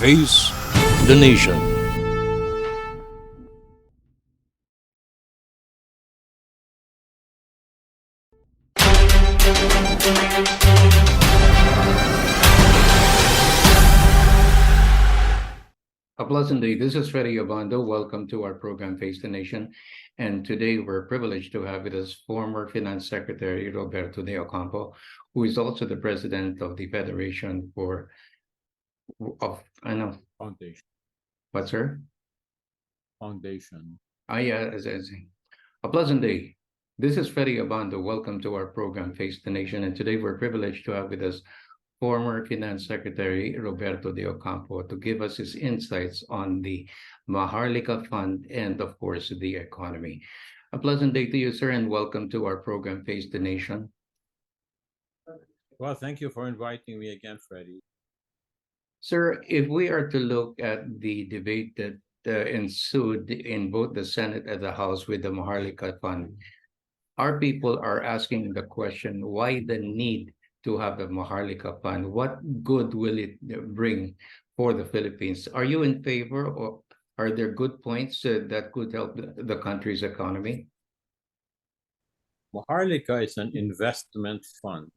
Face the Nation. A pleasant day. This is Freddy Obando. Welcome to our program, Face the Nation. And today we're privileged to have with us former Finance Secretary Roberto De Ocampo, who is also the president of the Federation I know, Foundation. what's her? Foundation. Yeah, a pleasant day. This is Freddy Obando. Welcome to our program, Face the Nation. And today we're privileged to have with us former Finance Secretary Roberto De Ocampo to give us his insights on the Maharlika Fund and, of course, the economy. A pleasant day to you, sir, and welcome to our program, Face the Nation. Well, thank you for inviting me again, Freddie. Sir, if we are to look at the debate that ensued in both the Senate and the House with the Maharlika Fund, our people are asking the question, why the need to have a Maharlika Fund? What good will it bring for the Philippines? Are you in favor, or are there good points that could help the country's economy? Maharlika is an investment fund.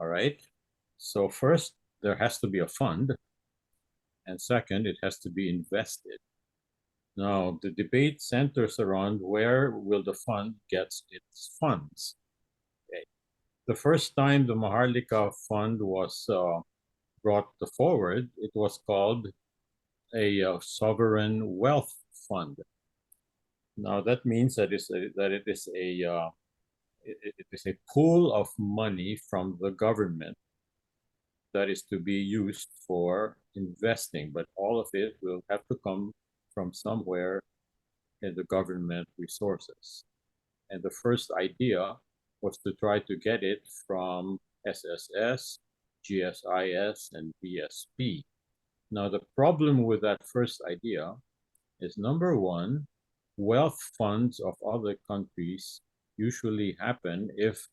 All right. So first, there has to be a fund. And second, it has to be invested. Now, the debate centers around where will the fund get its funds. Okay. The first time the Maharlika Fund was brought forward, it was called a sovereign wealth fund. Now, that means that it is a pool of money from the government that is to be used for investing, but all of it will have to come from somewhere in the government resources. And the first idea was to try to get it from SSS, GSIS, and BSP. Now, the problem with that first idea is, number one, wealth funds of other countries usually happen if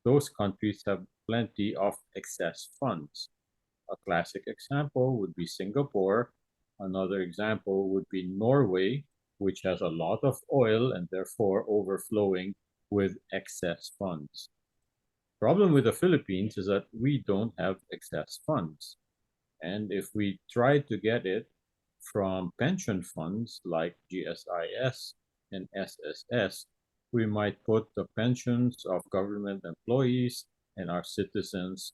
those countries have plenty of excess funds. A classic example would be Singapore. Another example would be Norway, which has a lot of oil and therefore overflowing with excess funds. Problem with the Philippines is that we don't have excess funds. And if we try to get it from pension funds like GSIS and SSS, we might put the pensions of government employees and our citizens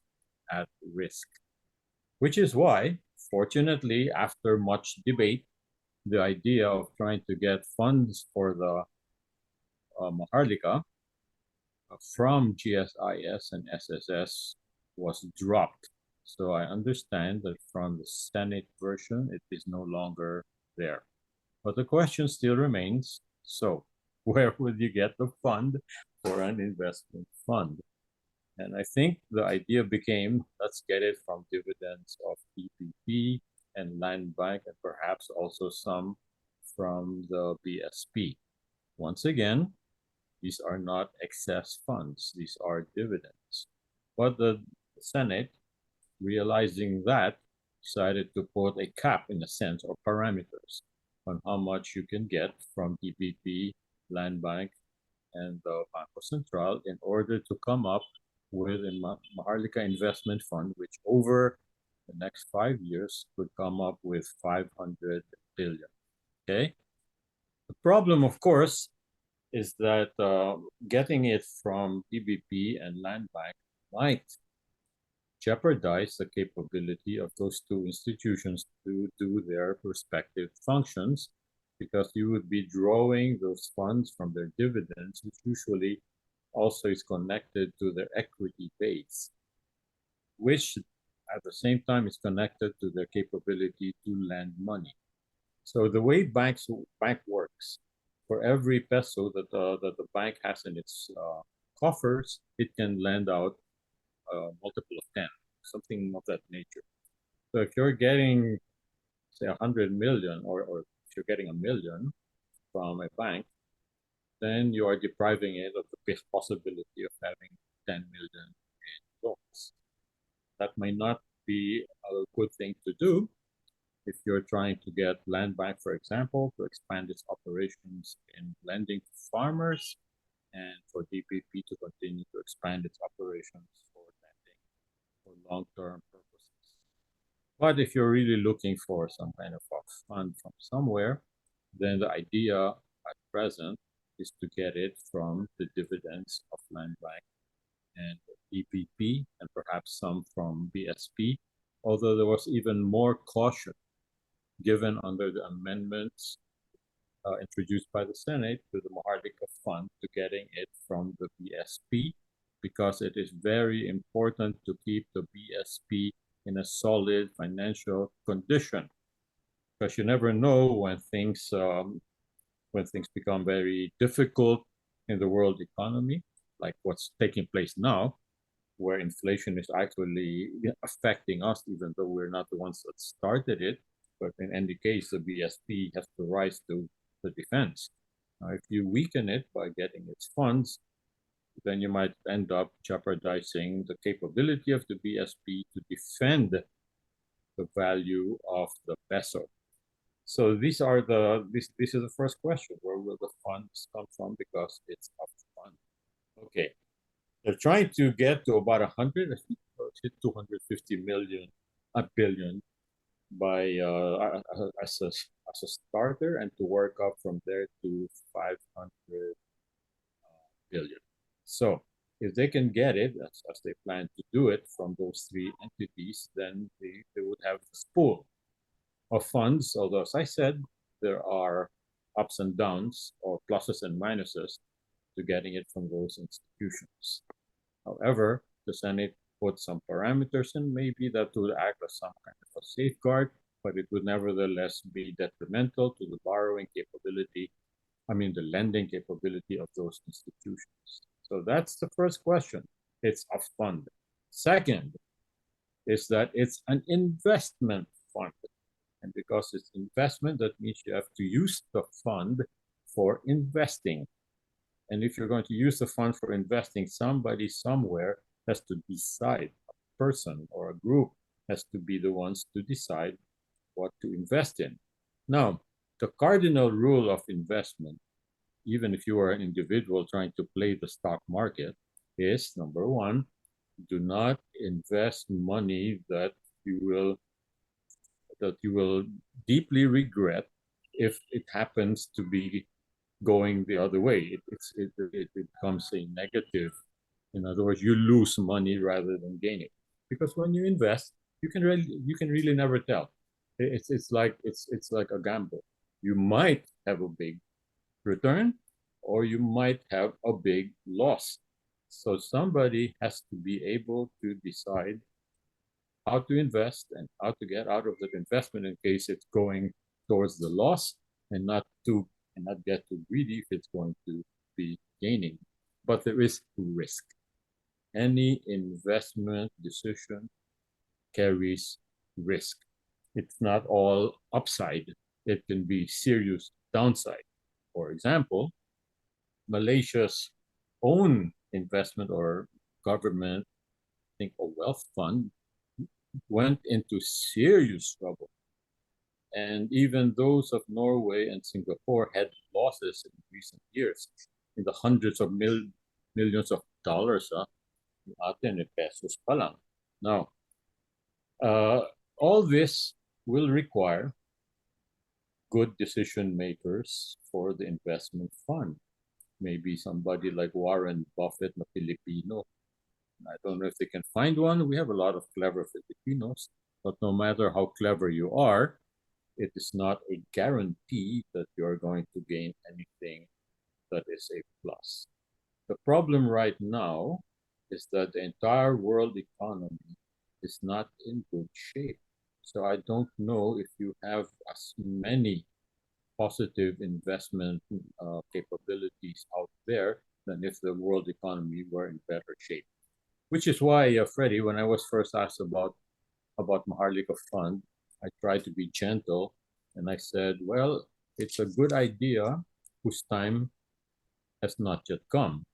at risk. Which is why, fortunately, after much debate, the idea of trying to get funds for the Maharlika from GSIS and SSS was dropped. So I understand that from the Senate version, it is no longer there. But the question still remains, so where would you get the fund for an investment fund? And I think the idea became, let's get it from dividends of PPP and land bank, and perhaps also some from the BSP. Once again, these are not excess funds. These are dividends. But the Senate, realizing that, decided to put a cap, in a sense, or parameters on how much you can get from PPP, land bank, and the Banco Central in order to come up with a Maharlika investment fund, which over the next 5 years could come up with 500 billion. Okay. The problem, of course, is that getting it from PBP and land bank might jeopardize the capability of those two institutions to do their respective functions, because you would be drawing those funds from their dividends, which usually also is connected to their equity base, which at the same time is connected to their capability to lend money. So the way bank works, for every peso that the bank has in its coffers, it can lend out a multiple of 10, something of that nature. So if you're getting, say, 100 million, or if you're getting 1 million from a bank, then you are depriving it of the possibility of having 10 million in loans. That may not be a good thing to do if you're trying to get Land Bank, for example, to expand its operations in lending to farmers, and for DPP to continue to expand its operations for lending for long-term purposes. But if you're really looking for some kind of a fund from somewhere, then the idea at present is to get it from the dividends of Land Bank and DPP, and perhaps some from BSP, although there was even more caution given under the amendments introduced by the Senate to the Maharlika Fund to getting it from the BSP, because it is very important to keep the BSP in a solid financial condition, because you never know when things become very difficult in the world economy, like what's taking place now, where inflation is actually affecting us, even though we're not the ones that started it. But in any case, the BSP has to rise to the defense. Now, if you weaken it by getting its funds, then you might end up jeopardizing the capability of the BSP to defend the value of the peso. So this is the first question: where will the funds come from? Because it's upfront. Okay, they're trying to get to about 100, I think, 250 million, a billion, by as a starter, and to work up from there to 500 billion. So if they can get it, as they plan to do it, from those three entities, then they would have this pool of funds. Although, as I said, there are ups and downs, or pluses and minuses, to getting it from those institutions. However, the Senate put some parameters, and maybe that would act as some kind of a safeguard, but it would nevertheless be detrimental to the borrowing capability, the lending capability of those institutions. So that's the first question. It's a fund. Second is that it's an investment fund. And because it's investment, that means you have to use the fund for investing. And if you're going to use the fund for investing, somebody somewhere has to decide. A person or a group has to be the ones to decide what to invest in. Now, the cardinal rule of investment, even if you are an individual trying to play the stock market, is number one, do not invest money that you will deeply regret if it happens to be going the other way. It becomes a negative. In other words, you lose money rather than gain it, because when you invest, you can really never tell. It's like a gamble. You might have a big return, or you might have a big loss. So somebody has to be able to decide how to invest and how to get out of that investment in case it's going towards the loss, and not get too greedy if it's going to be gaining. But there is risk. Any investment decision carries risk. It's not all upside. It can be serious downside. For example, Malaysia's own investment or government, I think a wealth fund, went into serious trouble. And even those of Norway and Singapore had losses in recent years, in the hundreds of millions of dollars, atin pesos pa lang. Now, all this will require good decision makers for the investment fund. Maybe somebody like Warren Buffett, na Filipino, I don't know if they can find one. We have a lot of clever Filipinos, but no matter how clever you are, it is not a guarantee that you're going to gain anything that is a plus. The problem right now is that the entire world economy is not in good shape. So I don't know if you have as many positive investment capabilities out there than if the world economy were in better shape. Which is why, Freddie, when I was first asked about Maharlika Fund, I tried to be gentle, and I said, well, it's a good idea whose time has not yet come.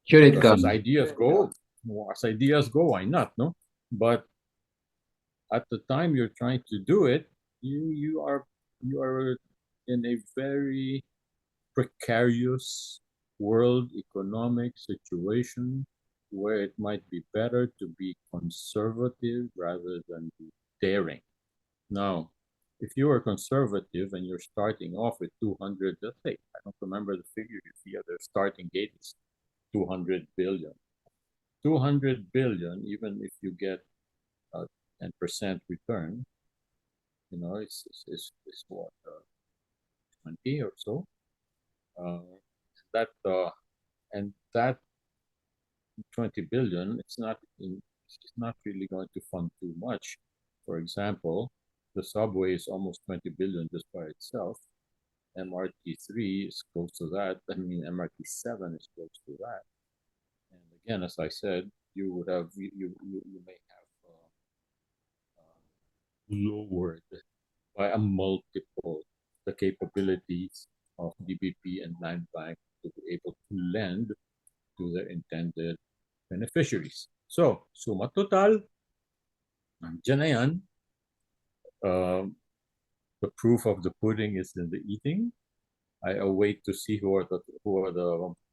Should it Because come? as ideas go, why not? No, but at the time you're trying to do it, you are in a very precarious world economic situation where it might be better to be conservative rather than be daring. Now, if you are conservative and you're starting off with 200, let's say, I don't remember the figure, the starting gate is 200 billion. 200 billion, even if you get a 10% return, is what, 20 or so. Uh, that and that 20 billion, it's not really going to fund too much. For example, the subway is almost 20 billion just by itself. MRT3 is close to that. I mean, MRT7 is close to that. And again, as I said, you may have lowered by a multiple the capabilities of DBP and Land Bank to be able to lend to their intended beneficiaries. So, suma total, nandiyan na yan. The proof of the pudding is in the eating. I await to see who are the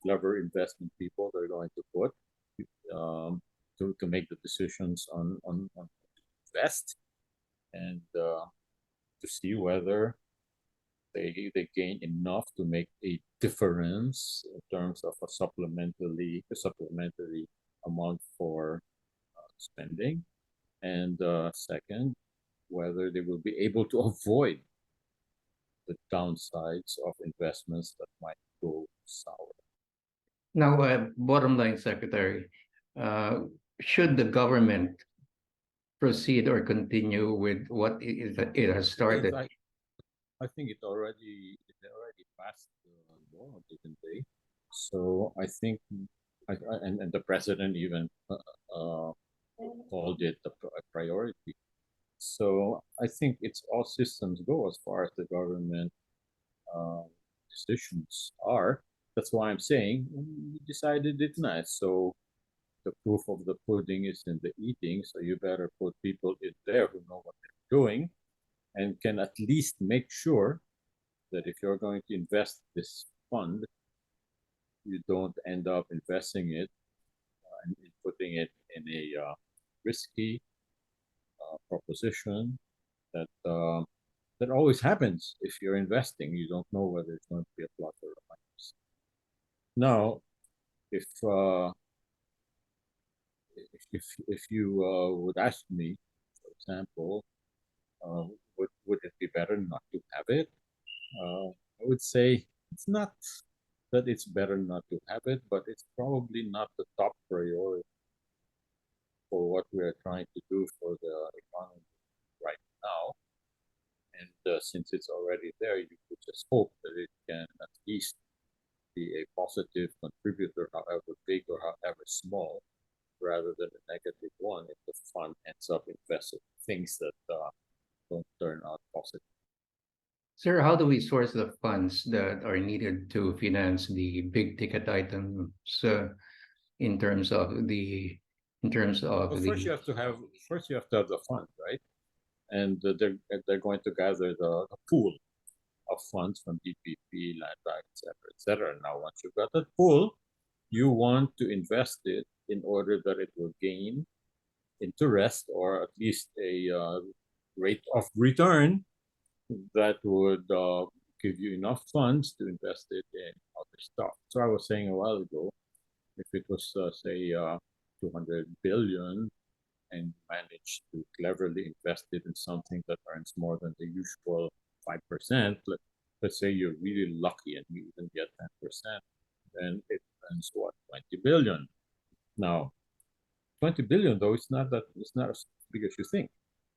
clever investment people they're going to put to make the decisions on invest, and to see whether they gain enough to make a difference in terms of a supplementary amount for spending, and second, whether they will be able to avoid the downsides of investments that might go sour. Now, bottom line, Secretary, uh, should the government proceed or continue with what it has started? I think it already passed the law, didn't they? So I think, and the president even called it a priority. So I think it's all systems go as far as the government decisions are. That's why I'm saying we decided it nice. So the proof of the pudding is in the eating. So you better put people in there who know what they're doing and can at least make sure that if you're going to invest this fund, you don't end up investing it and putting it in a risky proposition that that always happens if you're investing. You don't know whether it's going to be a plus or a minus. Now, if you would ask me, for example, would it be better not to have it? I would say it's not that it's better not to have it, but it's probably not the top priority for what we are trying to do for the economy right now. And since it's already there, you could just hope that it can at least be a positive contributor, however big or however small, rather than a negative one if the fund ends up investing things that don't turn out positive. Sir, how do we source the funds that are needed to finance the big ticket items in terms of the Well, first you have to have the fund, right? And they're going to gather the pool of funds from DPP, Land Bank, etc., etc. Now, once you've got that pool, you want to invest it in order that it will gain interest or at least a rate of return that would give you enough funds to invest it in other stuff. So I was saying a while ago, if it was say 200 billion and manage to cleverly invest it in something that earns more than the usual 5%, let's say you're really lucky and you even get 10%, then it earns what, 20 billion. Now, 20 billion though, it's not as big as you think,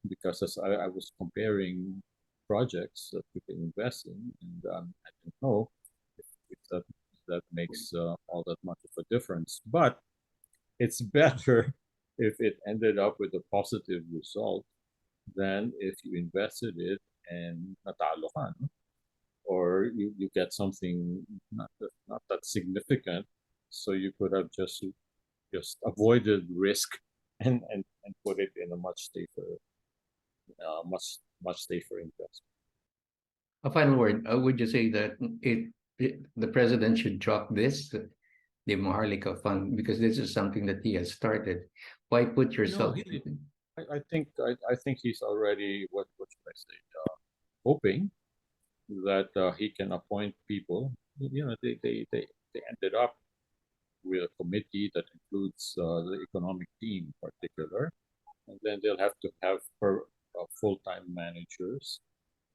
because as I was comparing projects that you can invest in, and I don't know if that makes all that much of a difference, but it's better if it ended up with a positive result than if you invested it and natalo ka, no? Or you get something not that significant, so you could have just avoided risk and put it in a much safer investment. A final word. Would you say that the president should drop this, the Maharlika Fund, because this is something that he has started? Why put yourself? I think he's already, what should I say, hoping that he can appoint people. You know, they ended up with a committee that includes the economic team in particular, and then they'll have to have full-time managers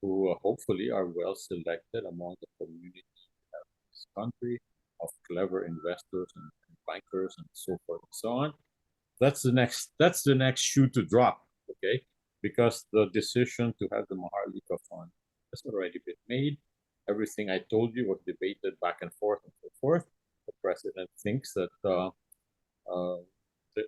who hopefully are well selected among the community of this country, of clever investors and bankers and so forth and so on. That's the next shoe to drop, okay? Because the decision to have the Maharlika Fund has already been made. Everything I told you was debated back and forth and so forth. The president thinks that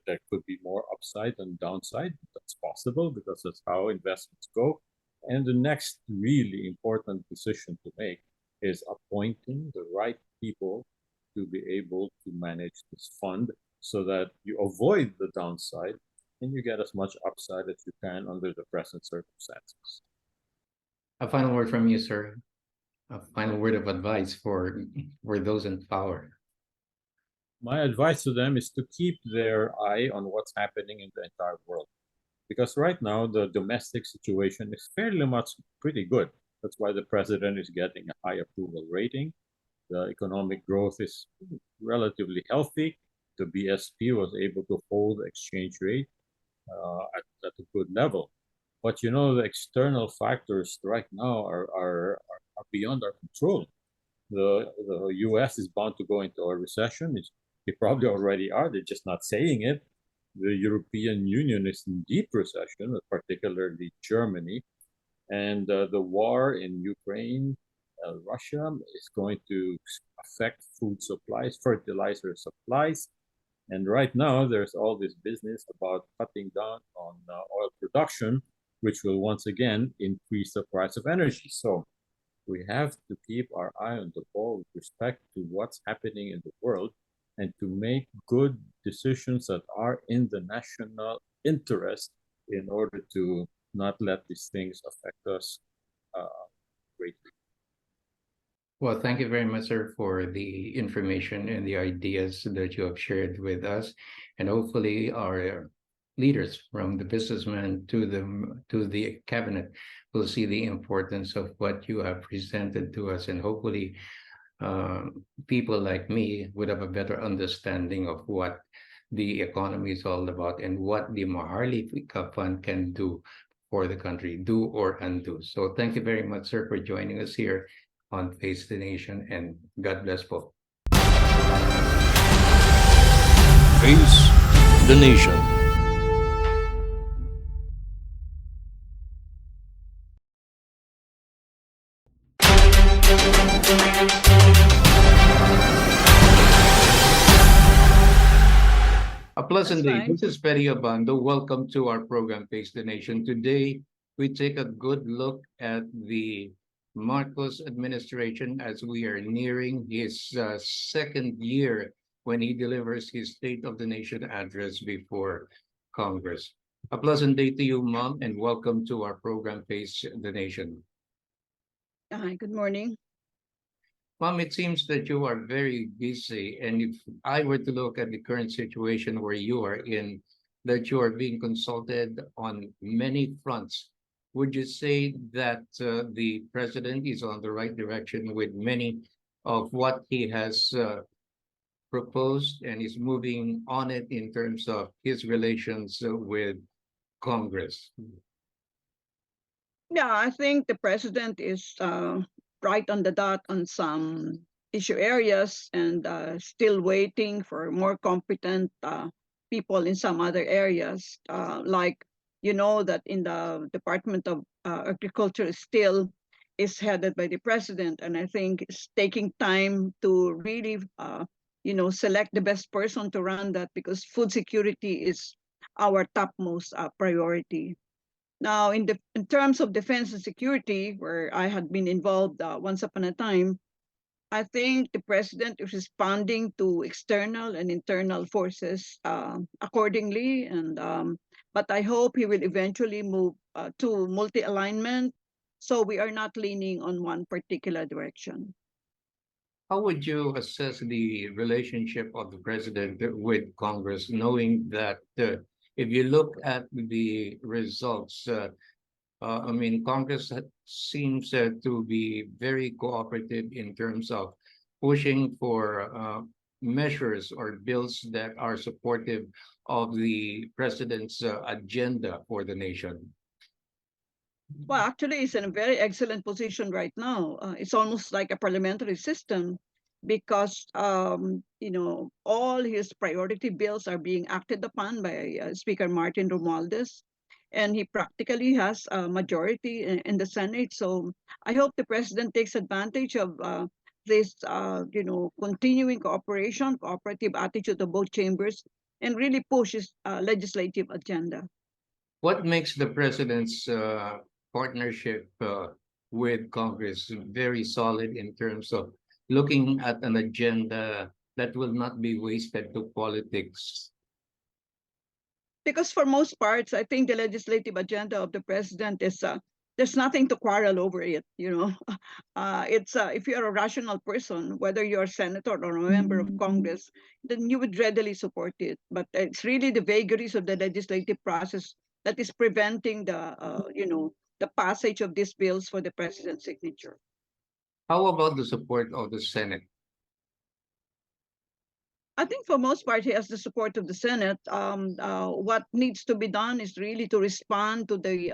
there could be more upside than downside. That's possible because that's how investments go. And the next really important decision to make is appointing the right people to be able to manage this fund so that you avoid the downside and you get as much upside as you can under the present circumstances. A final word from you, sir. A final word of advice for those in power. My advice to them is to keep their eye on what's happening in the entire world. Because right now, the domestic situation is fairly much pretty good. That's why the president is getting a high approval rating. The economic growth is relatively healthy. The BSP was able to hold the exchange rate at a good level. But you know, the external factors right now are beyond our control. The US is bound to go into a recession. They probably already are. They're just not saying it. The European Union is in deep recession, particularly Germany. And the war in Ukraine, Russia, is going to affect food supplies, fertilizer supplies. And right now, there's all this business about cutting down on oil production, which will once again increase the price of energy. So we have to keep our eye on the ball with respect to what's happening in the world and to make good decisions that are in the national interest in order to not let these things affect us greatly. Well, thank you very much, sir, for the information and the ideas that you have shared with us. And hopefully our leaders, from the businessmen to the cabinet, will see the importance of what you have presented to us. And hopefully people like me would have a better understanding of what the economy is all about and what the Maharlika Fund can do for the country, do or undo. So thank you very much, sir, for joining us here on Face the Nation, and God bless both. Face the Nation. A pleasant That's day. fine. This is Petty Abando. Welcome to our program, Face the Nation. Today, we take a good look at the Marcos administration as we are nearing his second year when he delivers his State of the Nation address before Congress. A pleasant day to you, Mom, and welcome to our program, Face the Nation. Hi, good morning. Mom, it seems that you are very busy, and if I were to look at the current situation where you are in, that you are being consulted on many fronts, would you say that the president is on the right direction with many of what he has proposed and is moving on it in terms of his relations with Congress. Yeah, I think the president is right on the dot on some issue areas and still waiting for more competent people in some other areas. Like, you know, that in the Department of Agriculture still is headed by the president. And I think it's taking time to really, select the best person to run that because food security is our topmost priority. Now, in terms of defense and security, where I had been involved once upon a time, I think the president is responding to external and internal forces accordingly, and but I hope he will eventually move to multi-alignment, so we are not leaning on one particular direction. How would you assess the relationship of the president with Congress, knowing that if you look at the results, I mean, seems to be very cooperative in terms of pushing for measures or bills that are supportive of the president's agenda for the nation. Well, actually, it's in a very excellent position right now. It's almost like a parliamentary system because, all his priority bills are being acted upon by Speaker Martin Romualdez, and he practically has a majority in the Senate. So I hope the president takes advantage of this, continuing cooperation, cooperative attitude of both chambers, and really push his legislative agenda. What makes the president's partnership with Congress very solid in terms of looking at an agenda that will not be wasted to politics? Because for most parts, I think the legislative agenda of the president is there's nothing to quarrel over it. It's if you're a rational person, whether you're a senator or a member of Congress, then you would readily support it. But it's really the vagaries of the legislative process that is preventing the passage of these bills for the president's signature. How about the support of the Senate? I think for most part, he has the support of the Senate. What needs to be done is really to respond to the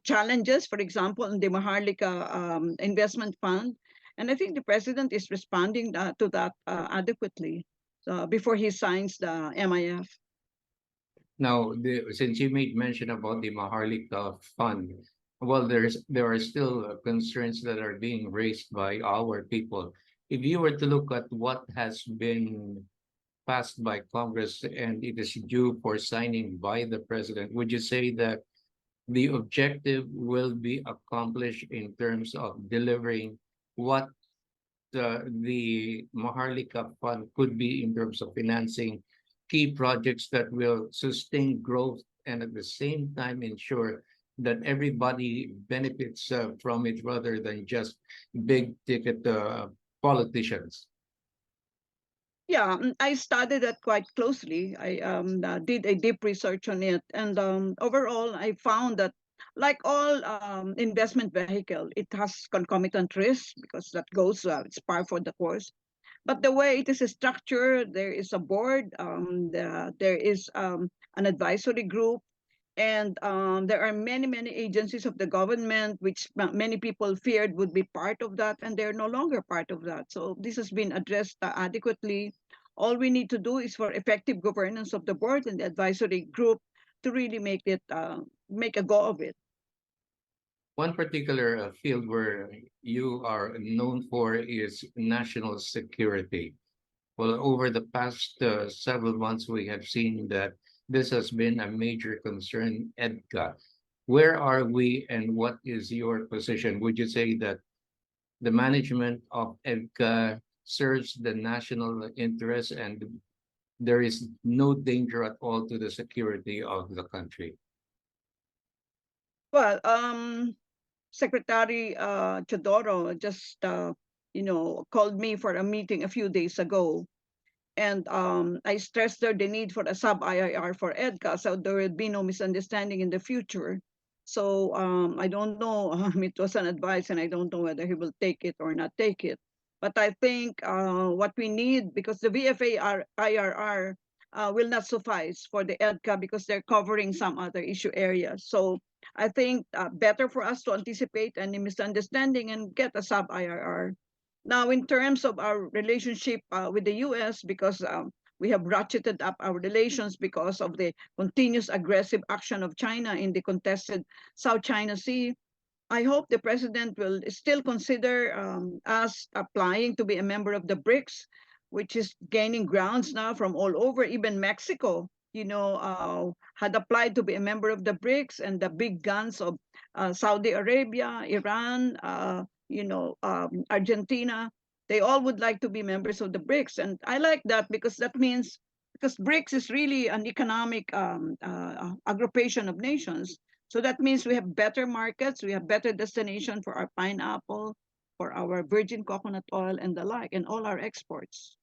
challenges, for example, in the Maharlika investment fund. And I think the president is responding to that adequately before he signs the MIF. Now, since you made mention about the Maharlika Fund, well, there are still concerns that are being raised by our people. If you were to look at what has been passed by Congress and it is due for signing by the president, would you say that the objective will be accomplished in terms of delivering what the Maharlika Fund could be in terms of financing key projects that will sustain growth and at the same time ensure that everybody benefits from it rather than just big ticket politicians? Yeah, I studied that quite closely. I did a deep research on it, and overall, I found that, like all investment vehicle, it has concomitant risks because that goes it's par for the course. But the way it is structured, there is a board, there is an advisory group, and there are many, many agencies of the government which many people feared would be part of that, and they're no longer part of that. So this has been addressed adequately. All we need to do is for effective governance of the board and the advisory group to really make a go of it. One particular field where you are known for is national security. Well, over the past several months, we have seen that this has been a major concern, EDCA. Where are we and what is your position? Would you say that the management of EDCA serves the national interest and there is no danger at all to the security of the country? Well, Secretary Chodoro just called me for a meeting a few days ago, and I stressed there the need for a sub IIR for EDCA, so there will be no misunderstanding in the future. So I don't know. It was an advice, and I don't know whether he will take it or not take it. But I think what we need, because the VFA IRR will not suffice for the EDCA because they're covering some other issue areas. So I think better for us to anticipate any misunderstanding and get a sub IRR. Now, in terms of our relationship with the US, because we have ratcheted up our relations because of the continuous aggressive action of China in the contested South China Sea. I hope the president will still consider us applying to be a member of the BRICS, which is gaining grounds now from all over. Even Mexico, had applied to be a member of the BRICS, and the big guns of Saudi Arabia, Iran, Argentina, they all would like to be members of the BRICS. And I like that because that means, because BRICS is really an economic aggregation of nations. So that means we have better markets, we have better destination for our pineapple, for our virgin coconut oil and the like, and all our exports.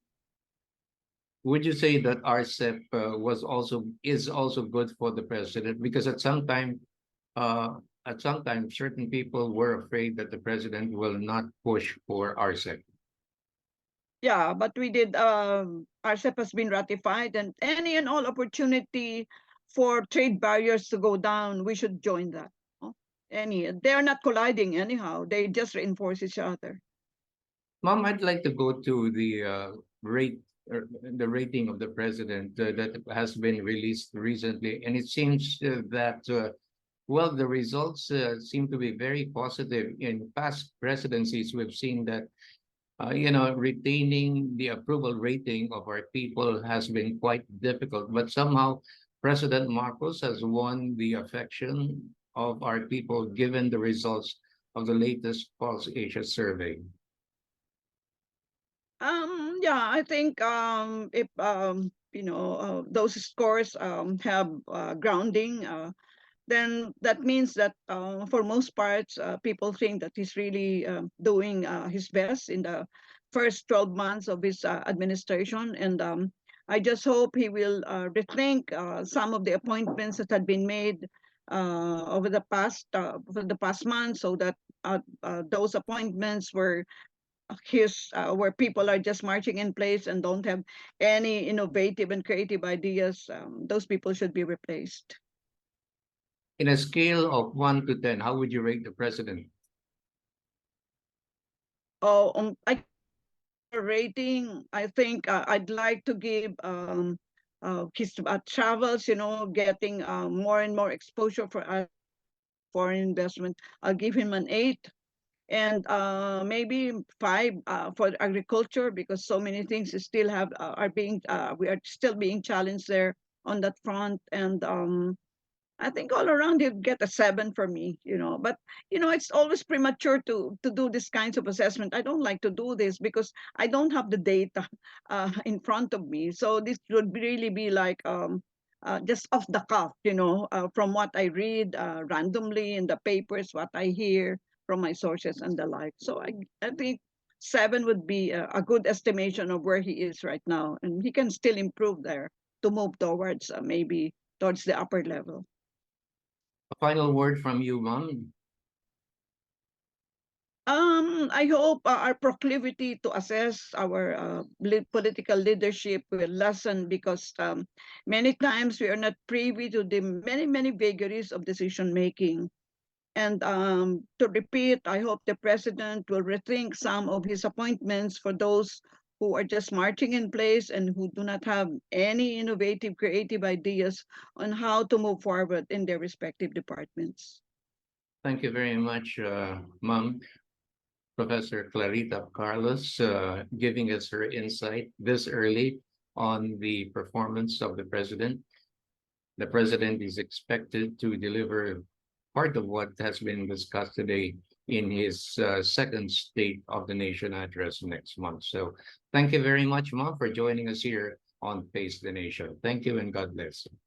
Would you say that RCEP is also good for the president? Because at some time, certain people were afraid that the president will not push for RCEP. Yeah, but we did. RCEP has been ratified, and any and all opportunity for trade barriers to go down, we should join that. They are not colliding anyhow. They just reinforce each other. Mom, I'd like to go to the rating of the president that has been released recently, and it seems that well, the results seem to be very positive. In past presidencies, we've seen that retaining the approval rating of our people has been quite difficult, but somehow President Marcos has won the affection of our people given the results of the latest Pulse Asia survey. Yeah, I think if those scores have grounding, then that means that for most parts, people think that he's really doing his best in the first 12 months of his administration. And I just hope he will rethink some of the appointments that had been made over the past month, so that those appointments where people are just marching in place and don't have any innovative and creative ideas. Those people should be replaced. In a scale of 1 to 10, how would you rate the president? Oh, I rating. I think I'd like to give his travels. Getting more and more exposure for foreign investment. I'll give him an 8, and maybe 5 for agriculture, because so many things still we are still being challenged there on that front. And I think all around you'd get a 7 for me. But it's always premature to do this kinds of assessment. I don't like to do this because I don't have the data in front of me. So this would really be like just off the cuff, from what I read randomly in the papers, what I hear from my sources and the like. So I think 7 would be a good estimation of where he is right now, and he can still improve there to move towards maybe towards the upper level. A final word from you, Mom. I hope our proclivity to assess our political leadership will lessen, because many times we are not privy to the many, many vagaries of decision making. And to repeat, I hope the president will rethink some of his appointments for those who are just marching in place and who do not have any innovative, creative ideas on how to move forward in their respective departments. Thank you very much, Mom. Professor Clarita Carlos, giving us her insight this early on the performance of the president. The president is expected to deliver part of what has been discussed today in his second State of the Nation address next month. So thank you very much, Mom, for joining us here on Face the Nation. Thank you and God bless.